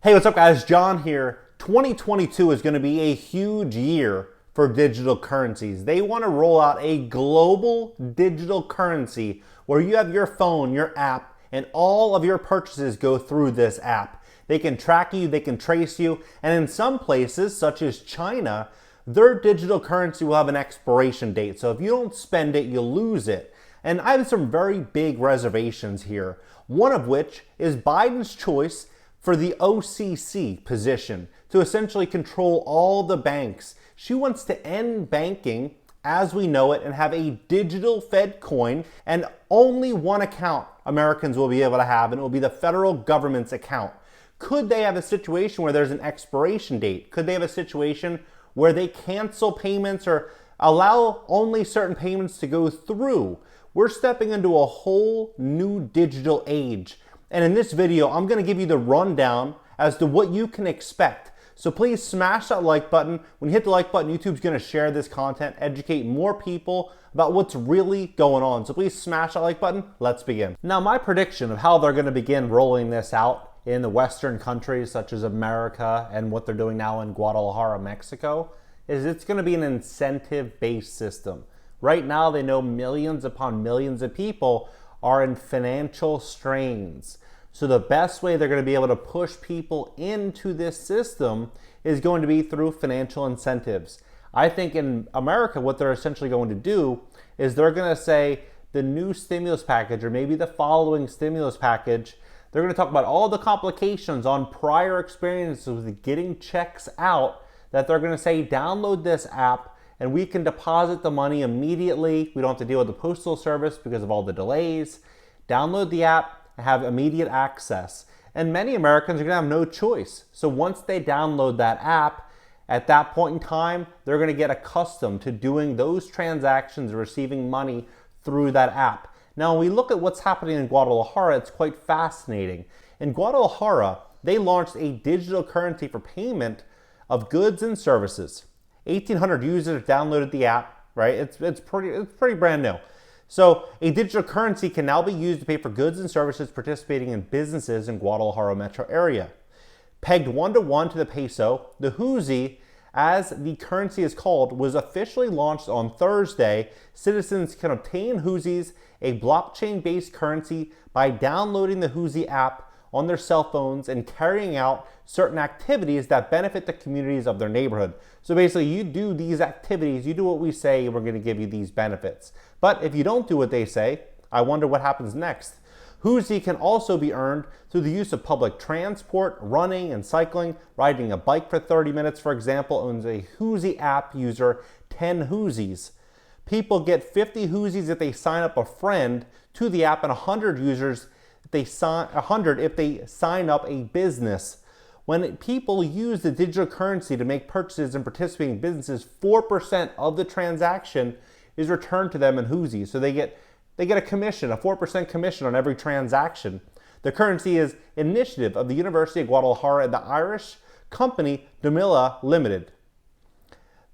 Hey, what's up guys? John here. 2022 is going to be a huge year for digital currencies. They want to roll out a global digital currency where you have your phone, your app, and all of your purchases go through this app. They can track you, they can trace you, and in some places, such as China, their digital currency will have an expiration date. So if you don't spend it, you'll lose it. And I have some very big reservations here. One of which is Biden's choice for the OCC position to essentially control all the banks. She wants to end banking as we know it and have a digital Fed coin, and only one account Americans will be able to have, and it will be the federal government's account. Could they have a situation where there's an expiration date? Could they have a situation where they cancel payments or allow only certain payments to go through? We're stepping into a whole new digital age. And in this video, I'm going to give you the rundown as to what you can expect. So please smash that like button. When you hit the like button, YouTube's going to share this content, educate more people about what's really going on. So please smash that like button. Let's begin. Now, my prediction of how they're going to begin rolling this out in the Western countries such as America and what they're doing now in Guadalajara, Mexico, is it's going to be an incentive-based system. Right now, they know millions upon millions of people are in financial strains. So the best way they're going to be able to push people into this system is going to be through financial incentives. I think in America, what they're essentially going to do is they're going to say the new stimulus package, or maybe the following stimulus package, they're going to talk about all the complications on prior experiences with getting checks out, that they're going to say, download this app and we can deposit the money immediately. We don't have to deal with the postal service because of all the delays. Download the app, have immediate access. And many Americans are going to have no choice. So once they download that app, at that point in time, they're going to get accustomed to doing those transactions and receiving money through that app. Now, when we look at what's happening in Guadalajara, it's quite fascinating. In Guadalajara, they launched a digital currency for payment of goods and services. 1,800 users downloaded the app, right? It's pretty brand new. So a digital currency can now be used to pay for goods and services participating in businesses in Guadalajara metro area. Pegged 1-to-1 to the peso, the huzi, as the currency is called, was officially launched on Thursday. Citizens can obtain huzis, a blockchain-based currency, by downloading the huzi app on their cell phones and carrying out certain activities that benefit the communities of their neighborhood. So basically, you do these activities, you do what we say, we're going to give you these benefits. But if you don't do what they say, I wonder what happens next. Huzi can also be earned through the use of public transport, running and cycling. Riding a bike for 30 minutes, for example, owns a huzi app user 10 huzis. People get 50 huzis if they sign up a friend to the app, and 100 users if they sign up a business. When people use the digital currency to make purchases and participating businesses, 4% of the transaction is returned to them in huzis. So they get a commission, a 4% commission on every transaction. The currency is an initiative of the University of Guadalajara and the Irish company Dumila Limited.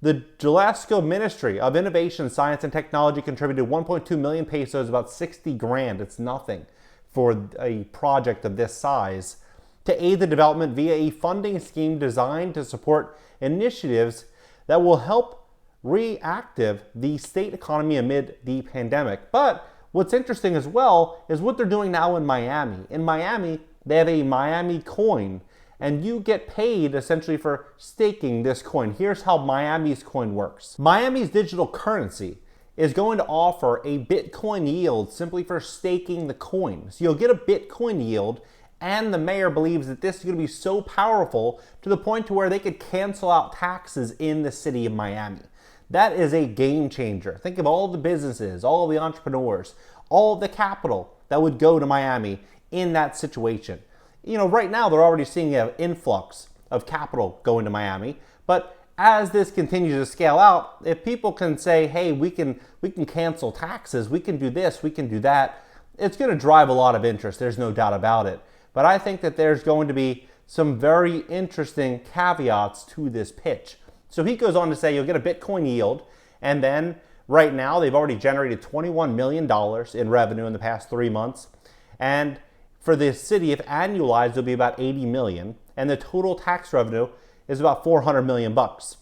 The Jalisco Ministry of Innovation, Science and Technology contributed 1.2 million pesos, about 60 grand. It's nothing for a project of this size, to aid the development via a funding scheme designed to support initiatives that will help reactive the state economy amid the pandemic. But what's interesting as well is what they're doing now in Miami. In Miami, they have a Miami coin, and you get paid essentially for staking this coin. Here's how Miami's coin works. Miami's digital currency is going to offer a Bitcoin yield simply for staking the coin. So you'll get a Bitcoin yield, and the mayor believes that this is going to be so powerful to the point to where they could cancel out taxes in the city of Miami. That is a game changer. Think of all the businesses, all of the entrepreneurs, all of the capital that would go to Miami in that situation. You know, right now they're already seeing an influx of capital going to Miami, but as this continues to scale out, if people can say, hey, we can cancel taxes, we can do this, we can do that, it's going to drive a lot of interest. There's no doubt about it. But I think that there's going to be some very interesting caveats to this pitch. So he goes on to say you'll get a Bitcoin yield, and then right now they've already generated $21 million in revenue in the past 3 months. And for the city, if annualized, it'll be about 80 million. and the total tax revenue is about 400 million bucks.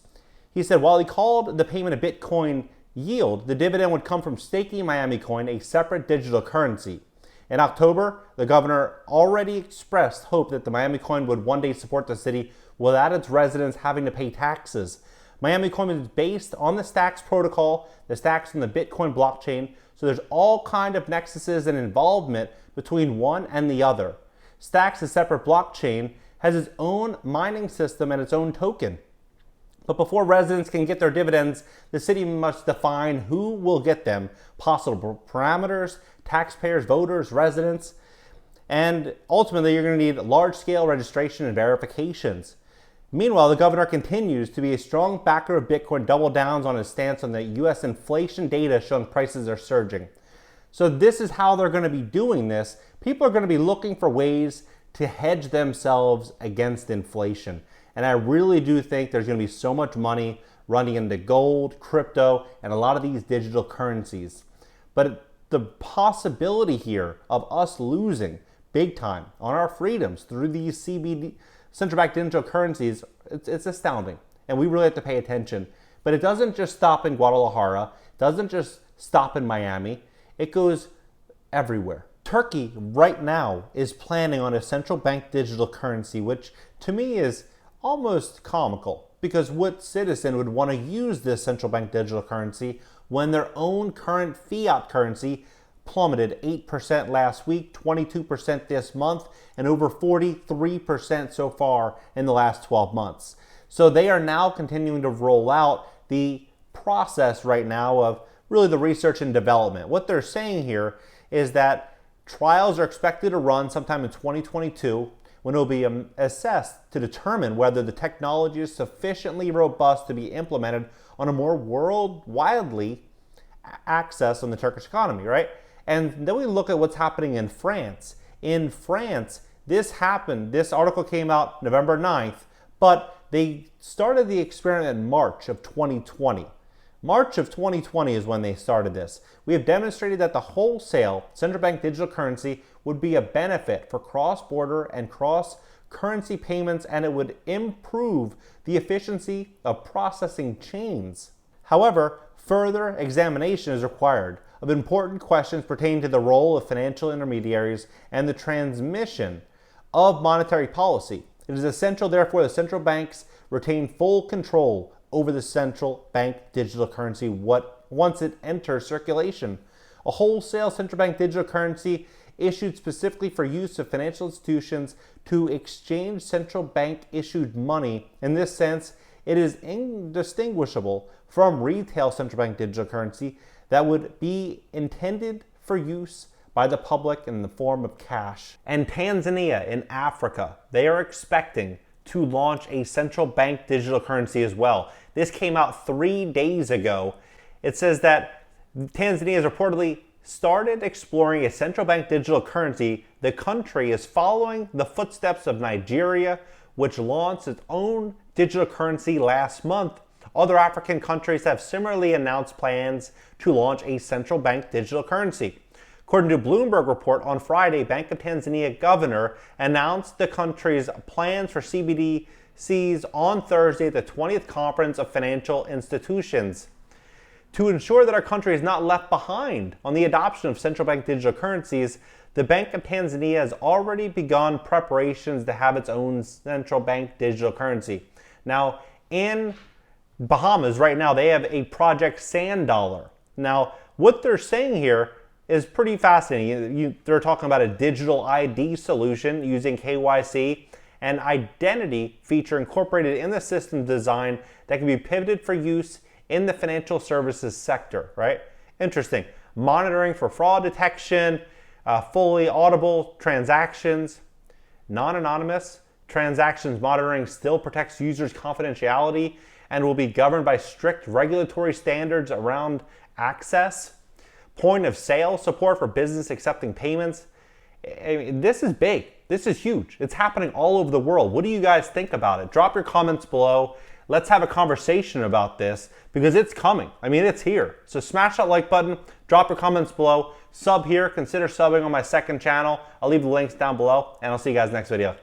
He said while he called the payment a Bitcoin yield, the dividend would come from staking Miami coin, a separate digital currency. In October, the governor already expressed hope that the Miami coin would one day support the city without its residents having to pay taxes. Miami coin is based on the Stacks protocol, the Stacks on the Bitcoin blockchain, so there's all kind of nexuses and involvement between one and the other. Stacks, a separate blockchain, has its own mining system and its own token. But before residents can get their dividends, the city must define who will get them, possible parameters, taxpayers, voters, residents, and ultimately you're going to need large-scale registration and verifications. Meanwhile, the governor continues to be a strong backer of Bitcoin, double downs on his stance on the U.S. inflation data showing prices are surging. So this is how they're going to be doing this. People are going to be looking for ways to hedge themselves against inflation. And I really do think there's going to be so much money running into gold, crypto, and a lot of these digital currencies. But the possibility here of us losing big time on our freedoms through these CBD, central bank digital currencies, it's astounding. And we really have to pay attention. But it doesn't just stop in Guadalajara. It doesn't just stop in Miami. It goes everywhere. Turkey right now is planning on a central bank digital currency, which to me is almost comical, because what citizen would want to use this central bank digital currency when their own current fiat currency plummeted 8% last week, 22% this month, and over 43% so far in the last 12 months. So they are now continuing to roll out the process right now of really the research and development. What they're saying here is that trials are expected to run sometime in 2022, when it will be assessed to determine whether the technology is sufficiently robust to be implemented on a more worldwide access on the Turkish economy, right? And then we look at what's happening in France. In France, this happened, this article came out November 9th, but they started the experiment in March of 2020. March of 2020 is when they started this. We have demonstrated that the wholesale central bank digital currency would be a benefit for cross-border and cross-currency payments, and it would improve the efficiency of processing chains. However, further examination is required of important questions pertaining to the role of financial intermediaries and the transmission of monetary policy. It is essential, therefore, that central banks retain full control over the central bank digital currency once it enters circulation. A wholesale central bank digital currency issued specifically for use of financial institutions to exchange central bank issued money. In this sense, it is indistinguishable from retail central bank digital currency that would be intended for use by the public in the form of cash. And Tanzania in Africa, they are expecting to launch a central bank digital currency as well. This came out 3 days ago. It says that Tanzania has reportedly started exploring a central bank digital currency. The country is following the footsteps of Nigeria, which launched its own digital currency last month. Other African countries have similarly announced plans to launch a central bank digital currency. According to Bloomberg report on Friday, Bank of Tanzania governor announced the country's plans for CBDCs on Thursday at the 20th Conference of Financial Institutions. To ensure that our country is not left behind on the adoption of central bank digital currencies, the Bank of Tanzania has already begun preparations to have its own central bank digital currency. Now, in Bahamas right now, they have a Project Sand Dollar. Now, what they're saying here is pretty fascinating. They're talking about a digital ID solution using KYC and identity feature incorporated in the system design that can be pivoted for use in the financial services sector, right? Interesting. Monitoring for fraud detection, fully audible transactions, non-anonymous transactions monitoring still protects users' confidentiality and will be governed by strict regulatory standards around access. Point of sale support for business accepting payments. I mean, this is big. This is huge. It's happening all over the world. What do you guys think about it? Drop your comments below. Let's have a conversation about this because it's coming. I mean, it's here. So smash that like button, drop your comments below, sub here, consider subbing on my second channel. I'll leave the links down below, and I'll see you guys next video.